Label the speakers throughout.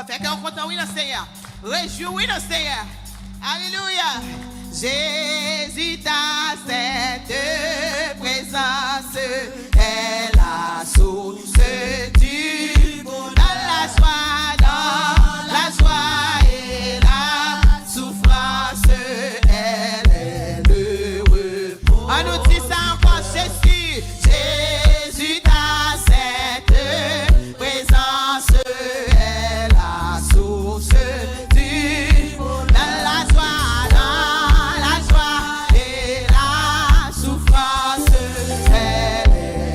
Speaker 1: Fait qu'on content, oui, dans le Seigneur. Réjouis dans le Seigneur. Alléluia. Jésus, ta cette présence est la source du bonheur. Dans la joie et la souffrance, elle est le repos. On nous dit ça encore, Jésus. Jésus, ta cette présence est la source du bonheur. Dans la joie et la souffrance, elle est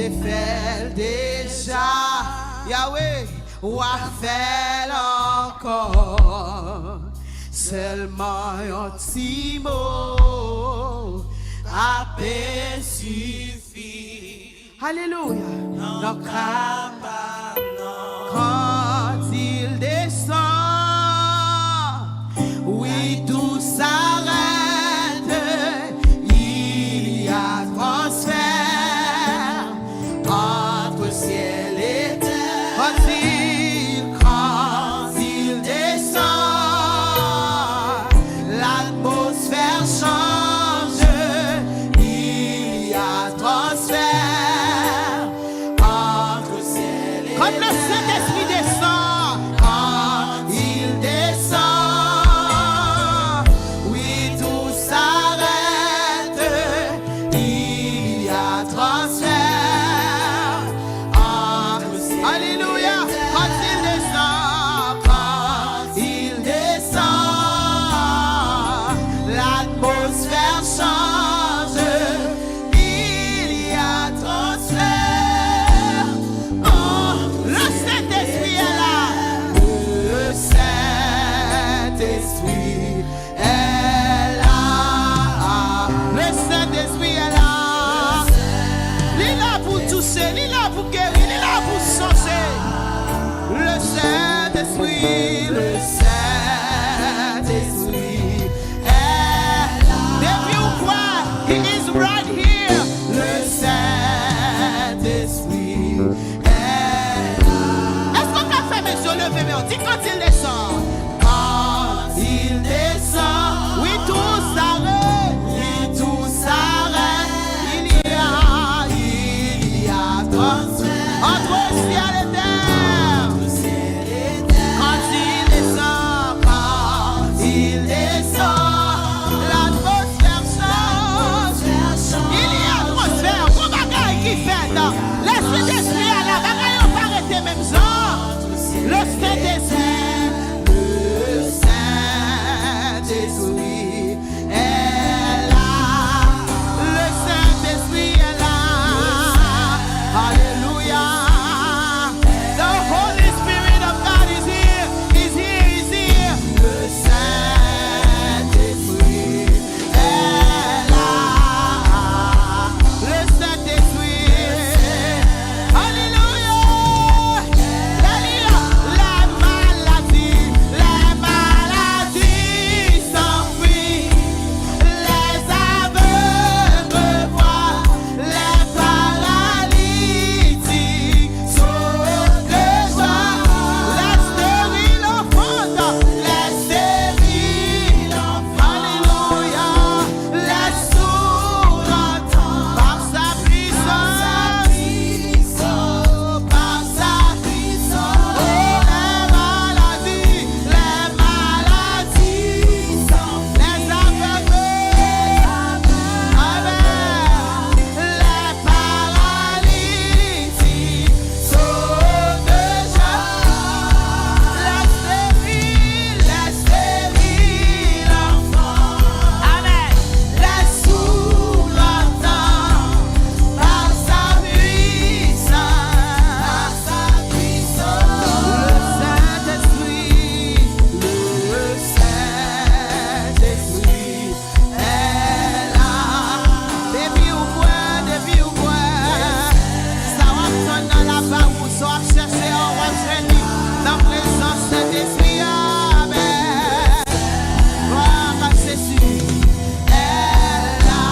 Speaker 1: t'es fait déjà, Yahweh, ou à faire encore. Seulement un petit mot à peine suffit. Alléluia. Non, quand il descend, oui, tout s'arrête. Il y a transfert entre ciel et terre. Quand il descend, l'atmosphère change. Il y a transfert entre ciel et terre. Quand le Saint-Esprit descend, quand il descend, oui, tout s'arrête. Il y a transfert entre ciel et terre. Alléluia. Quand il descend, l'atmosphère change. Il y a transfert. Oh, le Saint-Esprit est là. Le Saint-Esprit est là. Le Saint-Esprit est là. Il est là pour toucher, il est là pour guérir, il est là pour changer. Le Saint-Esprit, le Saint-Esprit est là. Baby, you cry, he is right here. Le Saint-Esprit est là. Est-ce qu'on a fait mes yeux levés, mais on dit quand il descend? Quand il descend, oui, tout s'arrête. Oui, tout s'arrête. Il y a transfert entre ciel et terre. Quand il descend, l'atmosphère change. Il y a atmosphère, bon bagaille qui fait. L'esprit d'esprit à la bagaille, on va arrêter même ça. Le Saint-Esprit, le Saint-Esprit est là. Le Saint-Esprit est là. Alléluia. The Holy Spirit of God is here. He's here, he's here. Le Saint-Esprit est là. Le Saint-Esprit. Alléluia. Alléluia. La maladie s'enfuit. Les aveugles voient. Les paralytiques sautent de joie. Les stériles enfantent. Les stériles enfantent. Alléluia. Les sourds entendent. Par sa puissance. Par sa puissance. Oh, les maladies s'enfuient. Les aveugles. Amen. Les paralytiques sautent de joie. Les stériles enfants. Amen. Les sourds l'entendent. Par sa puissance. Le Saint-Esprit. Le Saint-Esprit est là. Depuis ou quoi, ça va sonner dans la barre ou ça va chercher en rejoindre dans la présence de Saint-Esprit. Amen. Gloire à Jésus est là.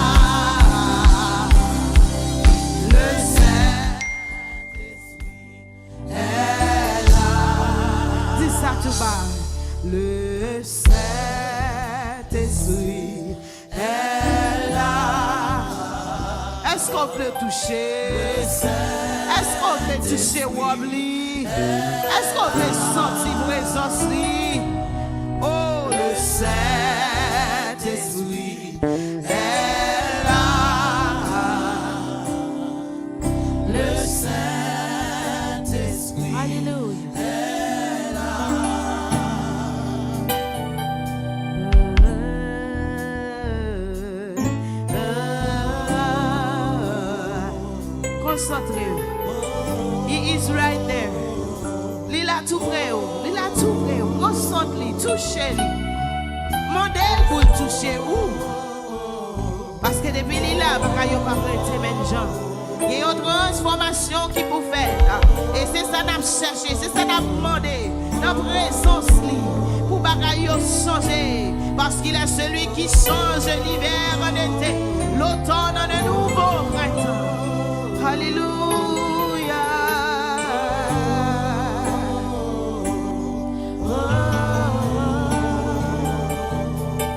Speaker 1: Le Saint-Esprit est là. Dis ça tout bas. Le Saint-Esprit est là. Est-ce qu'on peut toucher? Est-ce qu'on peut toucher Wobbly? Est-ce qu'on peut sentir présence? Oh, le Saint-Esprit est là. Le Saint-Esprit. Alléluia. Est là. Concentrez-vous. right there. Lila tout près, Lila tout près, ressente-li, touchez-li. Modèle pour le toucher où? Parce que depuis Lila, parce qu'il n'y a pas prêté même gens. Il y a une transformation qui peut faire. Et c'est ça qu'on a cherché, c'est ça qu'on a demandé. Notre présence pour bagaille changer. Parce qu'il est celui qui change l'hiver en été, l'automne en un nouveau printemps. Alléluia.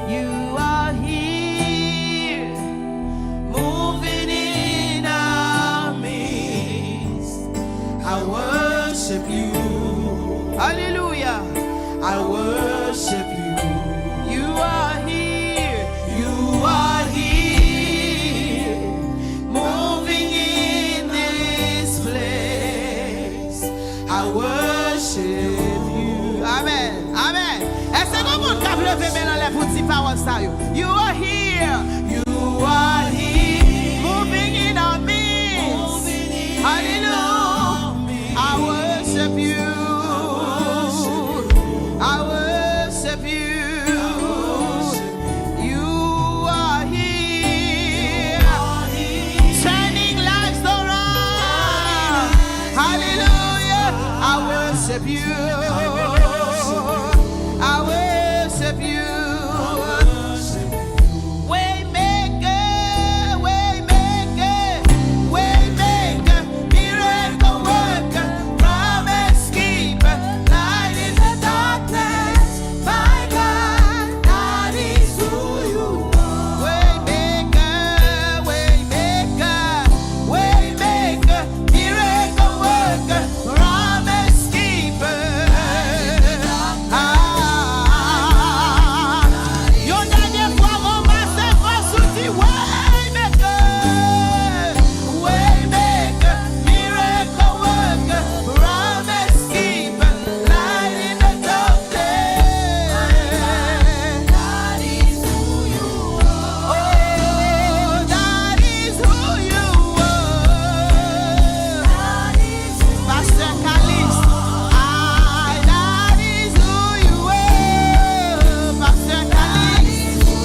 Speaker 1: You are here, moving in our midst. I worship you. Hallelujah. I worship you. You are here. You are here. Moving in this place. I worship you. Amen. Amen. Est-ce que vous pouvez lever maintenant les petites paroles ça? You are here. You are here. Moving in our midst. Hallelujah. I worship you. I worship you. You are here, turning lives around. Hallelujah. I worship you. I worship you. Waymaker, waymaker, waymaker, miracle worker, promise keeper, light in the darkness. My God, that is who you are. Waymaker, waymaker, waymaker, miracle worker, promise keeper. Your dernière fois, on va se voir sous dit waymaker, waymaker, miracle worker, promise keeper, light in the darkness. That is who you are. Oh, that is who you are. Pastor Calixte, that is who you are. Pastor Calixte,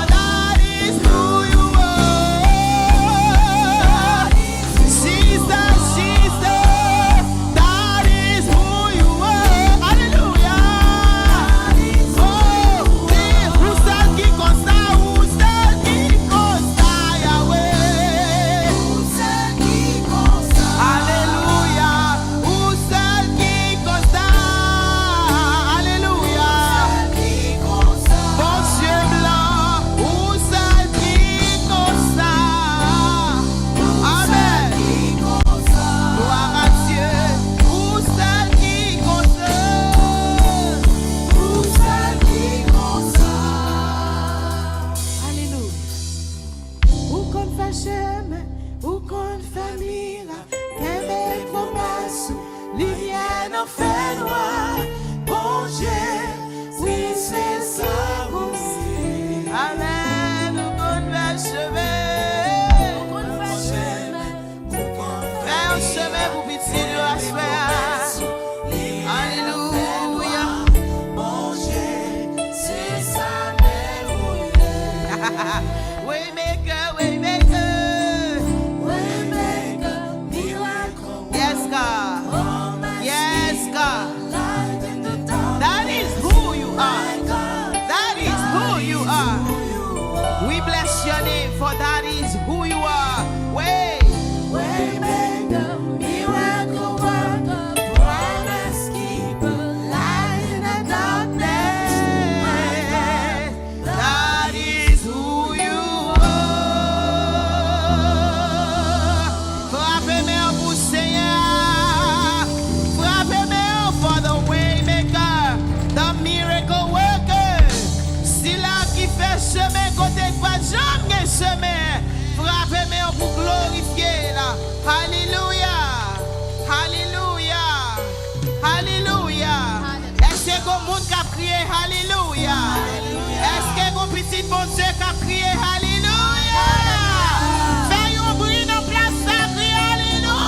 Speaker 1: that is who you are. Jesus, Jesus, that is who you are. Hallelujah. Oh, où celle qui consta, Yahweh. Alléluia. Où celle qui consta, alléluia. Bon Dieu blanc, où celle qui consta. Amen. Gloire à Dieu. Où celle qui consta. Où celle qui consta. Alléluia. Où qu'on fait chemin, où qu'on fait miracle, qu'un bel promesse, lumière n'en fait noir. Bon Dieu, oui, c'est ça aussi. Amen. Où qu'on fait chemin, où qu'on fait chemin, fais un chemin pour petit de la sphère. Alléluia. Bon Dieu, c'est ça merveilleux. Waymaker, waymaker, waymaker, miracle. Yes, God. Yes, God. That is who you are. That is who you are. We bless your name, for that is who you are. Waymaker, miracle worker, promise keeper, light in the darkness. That is who you are. Frappez-moi pour Seigneur. Frappez-moi for the waymaker, the miracle worker. C'est là qui fait chemin côté pas jamais chemin. Frappez-moi pour glorifier là. Alléluia. Alléluia. Alléluia. Est-ce que le monde a crié Alléluia? Est-ce que mon petit bon Dieu a crié Alléluia? Fais un bruit dans la place, ça crie Alléluia.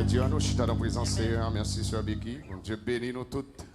Speaker 2: Dieu, nous chita dans la présence Seigneur. Merci, Sœur Becky. Bon Dieu bénit nous toutes.